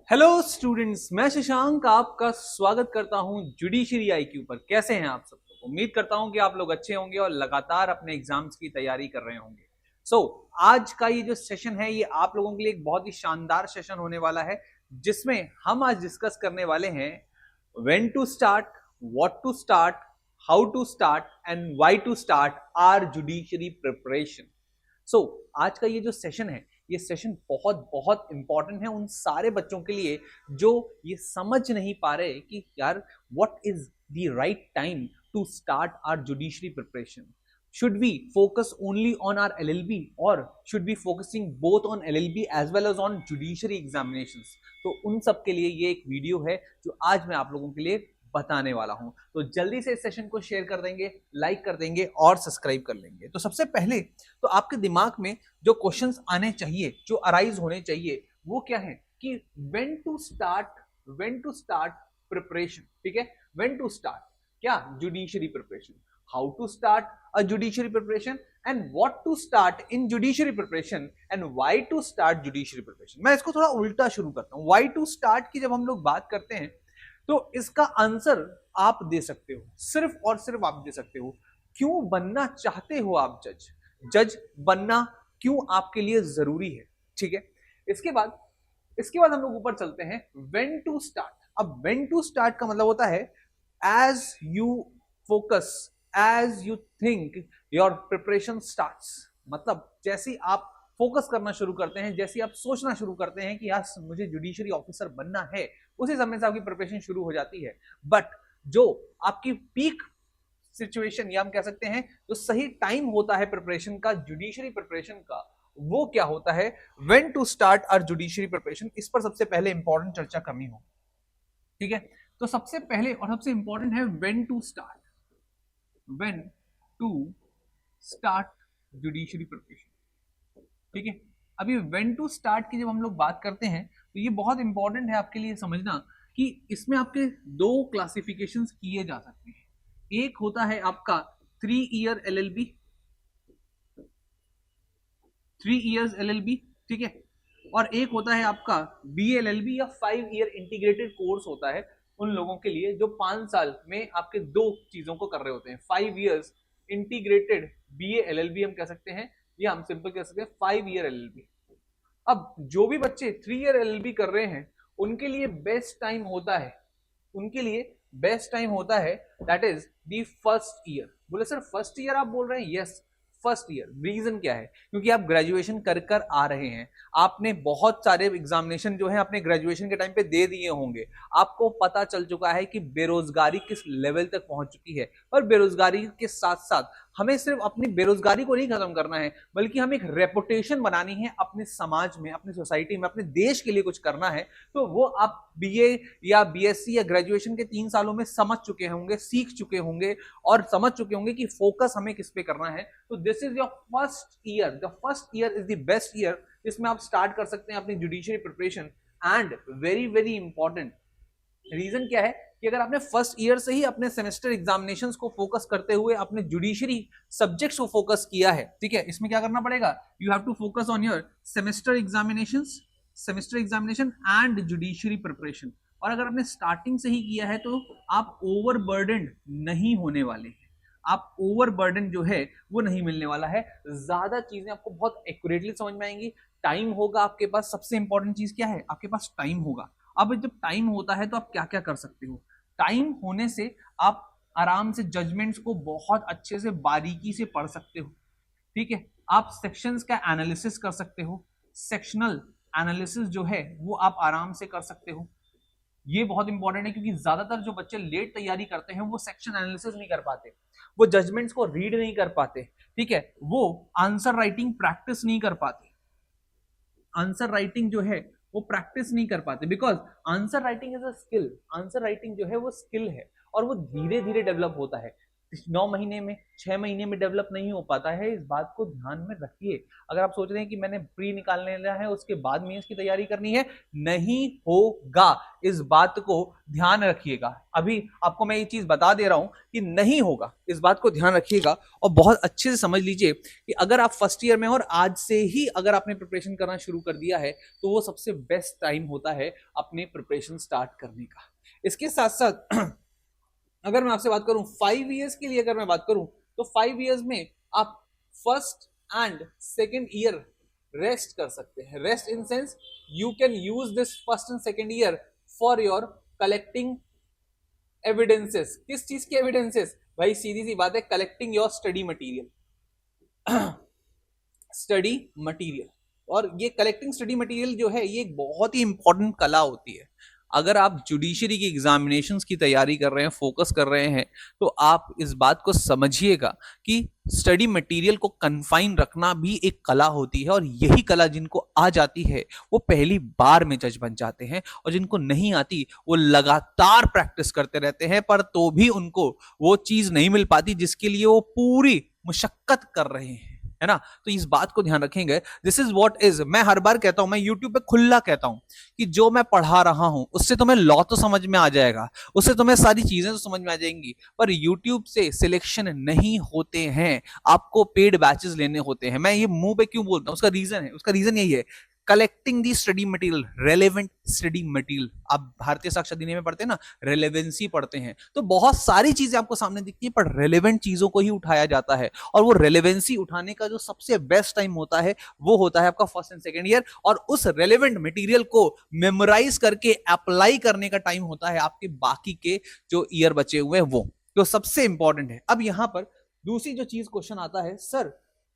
Hello students, मैं शशांक आपका स्वागत करता हूं जुडिशरी आईक्यू पर। कैसे हैं आप सब लोग? उम्मीद करता हूं कि आप लोग अच्छे होंगे और लगातार अपने एग्जाम्स की तैयारी कर रहे होंगे। आज का ये जो सेशन है ये आप लोगों के लिए एक बहुत ही शानदार सेशन होने वाला है, जिसमें हम आज डिस्कस करने वाले हैं when to start, what to start, how to start and why to start our judiciary preparation. आज का ये जो सेशन है, ये सेशन बहुत बहुत इंपॉर्टेंट है उन सारे बच्चों के लिए जो ये समझ नहीं पा रहे कि यार what is the right time to start our judiciary preparation. Should we focus only on our LLB or should we focusing both on LLB as well as on judiciary examinations? तो उन सब के लिए ये एक वीडियो है जो आज मैं आप लोगों के लिए बताने वाला हूं। तो जल्दी से इस सेशन को शेयर कर देंगे, लाइक कर देंगे और सब्सक्राइब कर लेंगे। तो सबसे पहले तो आपके दिमाग में जो क्वेश्चंस आने चाहिए, जो अराइज होने चाहिए, वो क्या है कि व्हेन टू स्टार्ट प्रिपरेशन। ठीक है, व्हेन टू स्टार्ट क्या? Judiciary preparation. How to start a judiciary preparation and what to start in judiciary preparation and why to start judiciary preparation। मैं इसको थोड़ा उल्टा शुरू करता हूं। why to start की जब हम लोग बात करते हैं तो इसका आंसर आप दे सकते हो, सिर्फ और सिर्फ आप दे सकते हो। क्यों बनना चाहते हो आप जज बनना क्यों आपके लिए जरूरी है। ठीक है, इसके बाद हम लोग ऊपर चलते हैं when to start। अब when to start का मतलब होता है as you focus, as you think your preparation starts। मतलब जैसे आप फोकस करना शुरू करते हैं, जैसे आप सोचना शुरू करते हैं कि यार मुझे जुडिशरी ऑफिसर बनना है, उसी समय से आपकी प्रिपरेशन शुरू हो जाती है। बट जो आपकी पीक सिचुएशन या हम कह सकते हैं जो सही टाइम होता है प्रिपरेशन का, जुडिशरी प्रिपरेशन का, वो क्या होता है? When to start our judiciary preparation. इस पर सबसे पहले इंपॉर्टेंट चर्चा करनी होगी। ठीक है, तो सबसे पहले और सबसे इंपॉर्टेंट है when to start. When to start judiciary preparation। ठीक है, अभी when to start की जब हम लोग बात करते हैं तो ये बहुत इंपॉर्टेंट है आपके लिए समझना कि इसमें आपके दो क्लासिफिकेशंस किए जा सकते हैं। एक होता है आपका 3 ईयर LLB, 3 इयर्स LLB। ठीक है, और एक होता है आपका BLLB या 5 ईयर इंटीग्रेटेड कोर्स होता है उन लोगों के लिए जो 5 साल में आपके दो चीजों को कर रहे होते हैं। 5 इयर्स इंटीग्रेटेड BA LLB हम कह सकते हैं, या हम सिंपल कह सकते हैं 5 ईयर LLB। अब जो भी बच्चे 3 ईयर LLB कर रहे हैं उनके लिए बेस्ट टाइम होता है, that is the first year. बोले सर फर्स्ट ईयर आप बोल रहे हैं? Yes, first year. रीजन क्या है? क्योंकि आप ग्रेजुएशन कर आ रहे हैं, आपने बहुत सारे एग्जामिनेशन जो है अपने ग्रेजुएशन के टाइम पे दे दिए होंगे, आपको पता चल चुका है कि बेरोजगारी किस लेवल तक पहुंच चुकी है। और बेरोजगारी के साथ साथ हमें सिर्फ अपनी बेरोजगारी को नहीं खत्म करना है, बल्कि हमें एक रेपुटेशन बनानी है अपने समाज में, अपनी सोसाइटी में, अपने देश के लिए कुछ करना है। तो वो आप BA या BSc या ग्रेजुएशन के 3 सालों में समझ चुके होंगे, सीख चुके होंगे और समझ चुके होंगे कि फोकस हमें किस पे करना है। तो this is your first year. The first year is the best year जिसमें आप स्टार्ट कर सकते हैं अपनी judiciary preparation. And very very important reason क्या है कि अगर आपने फर्स्ट ईयर से ही अपने सेमेस्टर एग्जामिनेशंस को फोकस करते हुए अपने जुडिशरी सब्जेक्ट्स को फोकस किया है, ठीक है, इसमें क्या करना पड़ेगा? You have to focus on your semester examination and judiciary preparation. और अगर आपने स्टार्टिंग से ही किया है तो आप ओवरबर्डन नहीं होने वाले हैं, आप ओवरबर्डन जो है वो नहीं मिलने वाला है। ज्यादा चीजें आपको बहुत एक्यूरेटली समझ में आएंगी। टाइम होगा आपके पास, सबसे इंपॉर्टेंट चीज क्या है? आपके पास टाइम होगा। अब जब टाइम होता है तो आप क्या क्या कर सकते हो? टाइम होने से आप आराम से जजमेंट्स को बहुत अच्छे से बारीकी से पढ़ सकते हो। ठीक है, आप सेक्शंस का एनालिसिस कर सकते हो, सेक्शनल एनालिसिस जो है वो आप आराम से कर सकते हो। ये बहुत इंपॉर्टेंट है क्योंकि ज्यादातर जो बच्चे लेट तैयारी करते हैं वो सेक्शन एनालिसिस नहीं कर पाते, वो जजमेंट्स को रीड नहीं कर पाते। ठीक है, वो आंसर राइटिंग प्रैक्टिस नहीं कर पाते, आंसर राइटिंग जो है वो प्रैक्टिस नहीं कर पाते, because answer writing is a skill. Answer writing जो है वो स्किल है और वो धीरे धीरे डेवलप होता है। 9 महीने में, 6 महीने में डेवलप नहीं हो पाता है, इस बात को ध्यान में रखिए। अगर आप सोच रहे हैं कि मैंने प्री निकालने लेना है उसके बाद मेंस की तैयारी करनी है, नहीं होगा, इस बात को ध्यान रखिएगा। अभी आपको मैं ये चीज बता दे रहा हूं कि नहीं होगा, इस बात को ध्यान रखिएगा और बहुत अच्छे से समझ लीजिए कि अगर आप फर्स्ट ईयर में और आज से ही अगर आपने प्रिपरेशन करना शुरू कर दिया है तो वो सबसे बेस्ट टाइम होता है अपने प्रिपरेशन स्टार्ट करने का। इसके साथ साथ अगर मैं आपसे बात करूं 5 इयर्स के लिए, अगर मैं बात करूं तो 5 इयर्स में आप first and second year rest कर सकते हैं। Rest in sense you can use this first and second year for your collecting evidences. किस चीज के एविडेंसेस भाई? सीधी सी बात है, collecting your study material. Study material, और ये कलेक्टिंग स्टडी मटेरियल जो है ये एक बहुत ही इंपॉर्टेंट कला होती है। अगर आप जुडिशरी की एग्जामिनेशंस की तैयारी कर रहे हैं, फोकस कर रहे हैं, तो आप इस बात को समझिएगा कि स्टडी मटेरियल को कन्फाइन रखना भी एक कला होती है, और यही कला जिनको आ जाती है वो पहली बार में जज बन जाते हैं, और जिनको नहीं आती वो लगातार प्रैक्टिस करते रहते हैं, पर तो भी उनको वो चीज नहीं मिल पाती जिसके लिए वो पूरी मुशक्कत कर रहे हैं, है ना। तो इस बात को ध्यान रखेंगे। दिस इज व्हाट इज, मैं हर बार कहता हूं, मैं यूट्यूब पे खुला कहता हूं कि जो मैं पढ़ा रहा हूं उससे तुम्हें लॉ तो समझ में आ जाएगा, उससे तुम्हें सारी चीजें तो समझ में आ जाएंगी, पर यूट्यूब से सिलेक्शन नहीं होते हैं, आपको पेड बैचेस लेने होते हैं। मैं ये मुंह पे क्यों बोलता हूं, उसका रीजन है, उसका रीजन यही है, collecting the study material, relevant study material. आप भारतीय साक्षर अधिनियम में पढ़ते हैं ना, रेलेवेंसी पढ़ते हैं, तो बहुत सारी चीजें आपको सामने दिखती है, पर रेलेवेंट चीजों को ही उठाया जाता है, और वो रेलेवेंसी उठाने का जो सबसे बेस्ट टाइम होता है वो होता है आपका फर्स्ट एंड सेकेंड ईयर, और उस रेलेवेंट मटेरियल को मेमोराइज करके अप्लाई करने का टाइम होता है आपके बाकी के जो ईयर बचे हुए हैं वो, तो सबसे इंपॉर्टेंट है। अब यहां पर दूसरी जो चीज क्वेश्चन आता है, sir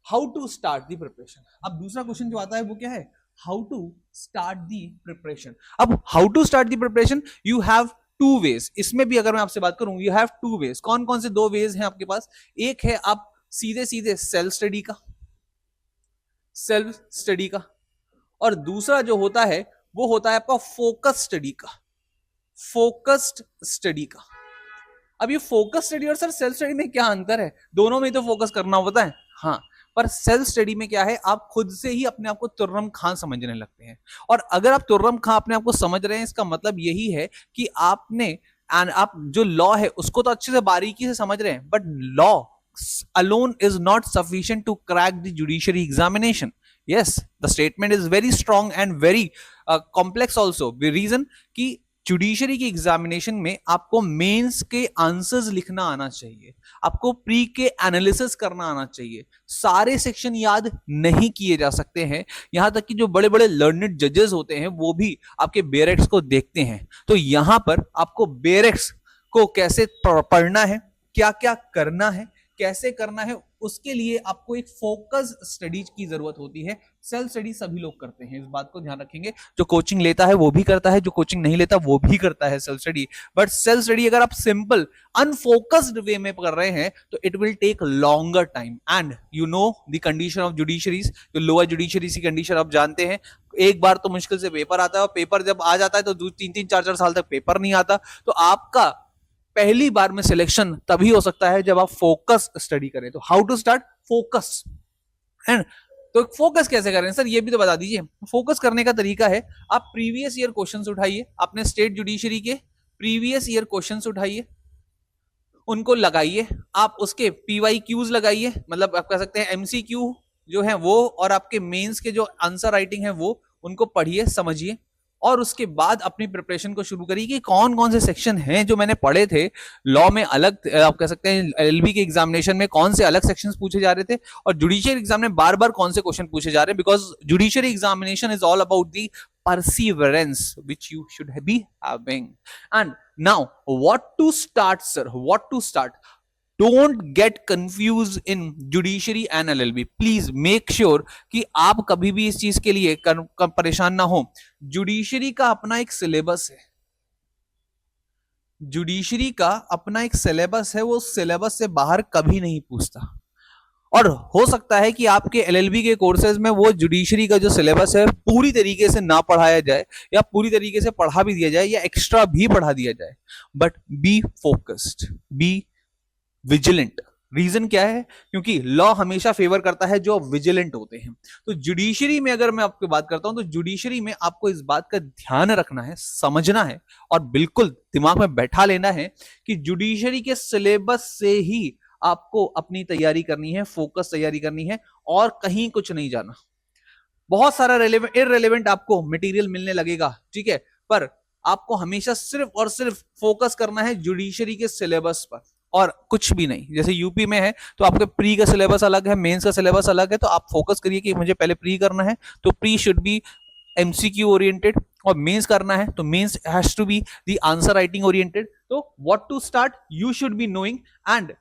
how to start the preparation. अब दूसरा क्वेश्चन जो आता है वो क्या है, how to start the preparation. अब how to start the preparation, you have to weigh. इसमें भी अगर मैं आपसे बात करूं, यू हैव टू वेज। कौन कौन से दो वेज हैं आपके पास? एक है आप सीधे सीधे सेल्फ स्टडी का, और दूसरा जो होता है वो होता है आपका फोकस स्टडी का, फोकस्ड स्टडी का। अब ये फोकस स्टडी और सर सेल्फ स्टडी में क्या अंतर है? दोनों में तो फोकस करना होता है, हाँ, पर सेल्फ स्टडी में क्या है, आप खुद से ही अपने आप को तुर्रम खां समझने लगते हैं, और अगर आप तुर्रम खां अपने आप को समझ रहे हैं, इसका मतलब यही है कि आपने आप जो लॉ है उसको तो अच्छे से बारीकी से समझ रहे हैं, but law alone is not sufficient to crack the judiciary examination. Yes, the statement is very strong and very complex also. The reason कि जुडिशरी की एग्जामिनेशन में आपको मेंस के आंसर्स लिखना आना चाहिए, आपको प्री के एनालिसिस करना आना चाहिए, सारे सेक्शन याद नहीं किए जा सकते हैं, यहां तक कि जो बड़े बड़े लर्नेड जजेस होते हैं वो भी आपके बेरेक्स को देखते हैं। तो यहां पर आपको बेरेक्स को कैसे पढ़ना है, क्या क्या करना है, कैसे करना है, उसके लिए आपको एक फोकस स्टडीज की जरूरत होती है। सेल्फ स्टडी सभी लोग करते हैं, इस बात को ध्यान रखेंगे। जो कोचिंग लेता है वो भी करता है, जो कोचिंग नहीं लेता वो भी करता है self study, but self study अगर आप सिंपल अनफोकस्ड वे में कर रहे हैं तो it will take longer time. And you know the condition of judiciaries, जो लोअर जुडिशरीज की कंडीशन आप जानते हैं, एक बार तो मुश्किल से पेपर आता है, और पेपर जब आ जाता है तो 3-3, 4-4 साल तक पेपर नहीं आता। तो आपका पहली बार में सिलेक्शन तभी हो सकता है जब आप फोकस स्टडी करें। तो how to start focus, and तो फोकस कैसे करें सर, ये भी तो बता दीजिए। फोकस करने का तरीका है, आप प्रीवियस ईयर क्वेश्चंस उठाइए, अपने स्टेट जुडिशरी के प्रीवियस ईयर क्वेश्चंस उठाइए, उनको लगाइए, आप उसके PYQs लगाइए, मतलब आप कह सकते हैं MCQ जो है वो, और आपके मेंस के जो आंसर राइटिंग है वो, उनको पढ़िए, समझिए, और उसके बाद अपनी प्रिपरेशन को शुरू करिए कि कौन कौन से सेक्शन हैं जो मैंने पढ़े थे लॉ में अलग, आप कह सकते हैं LLB के एग्जामिनेशन में कौन से अलग सेक्शंस पूछे जा रहे थे, और जुडिशियल एग्जाम में बार बार कौन से क्वेश्चन पूछे जा रहे हैं, because judicial examination is all about the perseverance which you should be having. And now what to start, sir, what to start? Don't get confused in judiciary and LLB. Please make sure कि आप कभी भी इस चीज के लिए परेशान ना हो। जुडिशरी का अपना एक सिलेबस है, जुडिशरी का अपना एक सिलेबस है, वो सिलेबस से बाहर कभी नहीं पूछता। और हो सकता है कि आपके LLB के कोर्सेज में वो जुडिशरी का जो सिलेबस है पूरी तरीके से ना पढ़ाया जाए, या पूरी तरीके से पढ़ा भी दिया जाए, या एक्स्ट्रा भी पढ़ा दिया जाए, but be focused, be vigilant. Reason क्या है? क्योंकि लॉ हमेशा फेवर करता है जो विजिलेंट होते हैं। तो जुडिशरी में अगर मैं आपको बात करता हूं तो जुडिशरी में आपको इस बात का ध्यान रखना है, समझना है और बिल्कुल दिमाग में बैठा लेना है कि जुडिशरी के सिलेबस से ही आपको अपनी तैयारी करनी है, फोकस तैयारी करनी है और कहीं कुछ नहीं जाना। बहुत सारा रेलेवेंट इररेलेवेंट आपको मटेरियल मिलने लगेगा, ठीक है, पर आपको हमेशा सिर्फ और सिर्फ फोकस करना है जुडिशरी के सिलेबस पर और कुछ भी नहीं। जैसे यूपी में है तो आपके प्री का सिलेबस अलग है, मेंस का सिलेबस अलग है, तो आप फोकस करिए कि मुझे पहले प्री करना है तो pre should be MCQ oriented, और मेंस करना है तो mains has to be the answer writing oriented. तो what to start you should be knowing and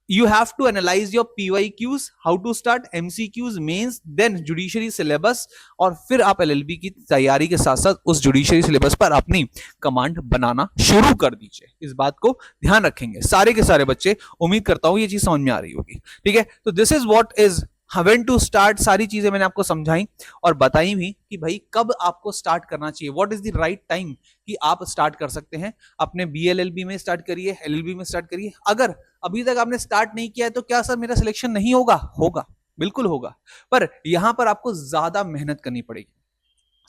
you have to analyze your PYQs, how to start MCQs, mains, then judiciary syllabus, और फिर आप LLB की तैयारी के साथ साथ उस जुडिशरी सिलेबस पर अपनी कमांड बनाना शुरू कर दीजिए। इस बात को ध्यान रखेंगे सारे के सारे बच्चे। उम्मीद करता हूं ये चीज समझ में आ रही होगी, ठीक है। तो this is what is when to start. सारी चीजें मैंने आपको समझाई और बताई भी कि भाई कब आपको स्टार्ट करना चाहिए, what is the right time कि आप स्टार्ट कर सकते हैं। अपने BLLB में स्टार्ट करिए, LLB में स्टार्ट करिए। अगर अभी तक आपने स्टार्ट नहीं किया है तो क्या सर मेरा सिलेक्शन नहीं होगा? होगा, बिल्कुल होगा, पर यहां पर आपको ज्यादा मेहनत करनी पड़ेगी।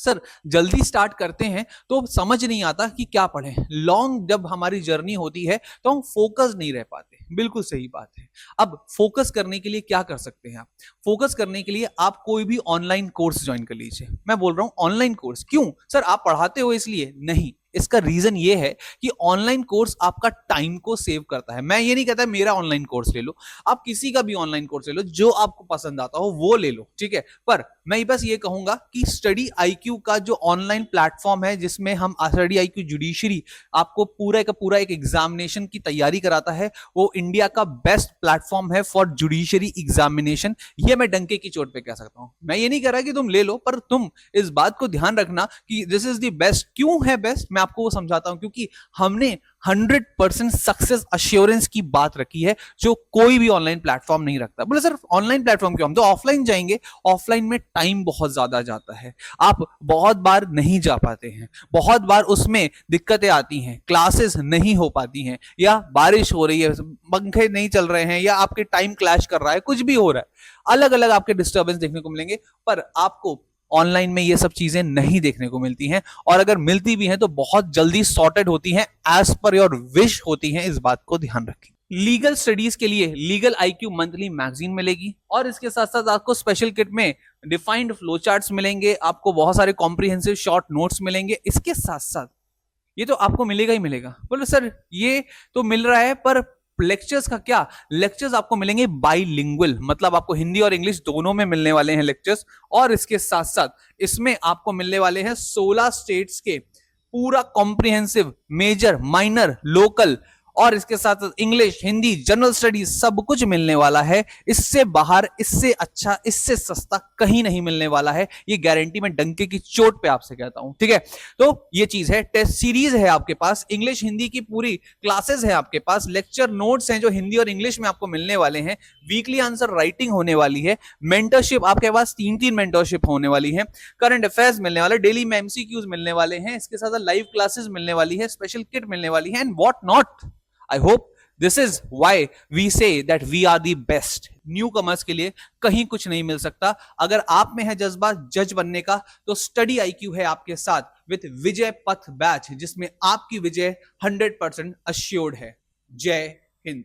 सर जल्दी स्टार्ट करते हैं तो समझ नहीं आता कि क्या पढ़ें। लॉन्ग जब हमारी जर्नी होती है तो हम फोकस नहीं रह पाते, बिल्कुल सही बात है। अब फोकस करने के लिए क्या कर सकते हैं आप? फोकस करने के लिए आप कोई भी ऑनलाइन कोर्स ज्वाइन कर लीजिए। मैं बोल रहा हूं ऑनलाइन कोर्स, क्यों सर आप पढ़ाते हो इसलिए? नहीं, इसका रीजन ये है कि ऑनलाइन कोर्स आपका टाइम को सेव करता है। मैं ये नहीं कहता मेरा ऑनलाइन कोर्स ले लो, आप किसी का भी ऑनलाइन कोर्स ले लो, जो आपको पसंद आता हो वो ले लो, ठीक है। पर मैं बस ये कहूंगा कि स्टडी IQ का जो ऑनलाइन प्लेटफॉर्म है जिसमें हम स्टडी IQ जुडिशरी आपको पूरा का पूरा एक एग्जामिनेशन की तैयारी कराता है, वो इंडिया का बेस्ट प्लेटफॉर्म है फॉर जुडिशरी एग्जामिनेशन। ये मैं डंके की चोट पे कह सकता हूं। मैं ये नहीं कह रहा कि तुम ले लो, पर तुम इस बात को ध्यान रखना कि दिस इज द बेस्ट। क्यों है बेस्ट मैं आपको वो समझाता हूं। क्योंकि हमने 100% सक्सेस अश्योरेंस की बात रखी है जो कोई भी ऑनलाइन प्लेटफॉर्म नहीं रखता। बोले सर ऑनलाइन प्लेटफॉर्म क्यों? हम तो ऑफलाइन जाएंगे। ऑफलाइन में टाइम बहुत ज्यादा जाता है, आप बहुत बार नहीं जा पाते हैं, बहुत बार उसमें दिक्कतें आती हैं, क्लासेस नहीं हो पाती हैं, या बारिश हो रही है, पंखे नहीं चल रहे हैं, या आपके टाइम क्लैश कर रहा है, कुछ भी हो रहा है, अलग अलग आपके डिस्टर्बेंस देखने को मिलेंगे। पर आपको ऑनलाइन में ये सब चीजें नहीं देखने को मिलती हैं, और अगर मिलती भी हैं तो बहुत जल्दी सॉर्टेड होती हैं, एज पर योर विश होती हैं। इस बात को ध्यान रखें। लीगल स्टडीज के लिए लीगल IQ मंथली मैगजीन मिलेगी, और इसके साथ साथ आपको स्पेशल किट में डिफाइंड फ्लो चार्ट्स मिलेंगे, आपको बहुत सारे कॉम्प्रिहेंसिव शॉर्ट नोट्स मिलेंगे। इसके साथ साथ ये तो आपको मिलेगा ही मिलेगा। बोलो सर ये तो मिल रहा है, पर लेक्चर्स का क्या? लेक्चर्स आपको मिलेंगे बाइलिंगुअल, मतलब आपको हिंदी और इंग्लिश दोनों में मिलने वाले हैं लेक्चर्स। और इसके साथ साथ इसमें आपको मिलने वाले हैं 16 स्टेट्स के पूरा कॉम्प्रिहेंसिव, मेजर, माइनर, लोकल, और इसके साथ साथ इंग्लिश, हिंदी, जनरल स्टडीज सब कुछ मिलने वाला है। इससे बाहर, इससे अच्छा, इससे सस्ता कहीं नहीं मिलने वाला है, ये गारंटी मैं डंके की चोट पे आपसे कहता हूं, ठीक है। तो ये चीज है, टेस्ट सीरीज है आपके पास, इंग्लिश हिंदी की पूरी क्लासेस है आपके पास, लेक्चर नोट्स हैं जो हिंदी और इंग्लिश में आपको मिलने वाले हैं, वीकली आंसर राइटिंग होने वाली है, मेंटरशिप आपके पास 3-3 मेंटरशिप होने वाली है, करंट अफेयर्स मिलने वाले, डेली में MCQs मिलने वाले हैं, इसके साथ लाइव क्लासेस मिलने वाली है, स्पेशल किट मिलने वाली है, and what not. I hope this is why we say that we are the best. New commerce के लिए कहीं कुछ नहीं मिल सकता। अगर आप में है जज्बा जज बनने का तो स्टडी IQ है आपके साथ विद विजय पथ बैच, जिसमें आपकी विजय 100% अश्योर्ड है। जय हिंद।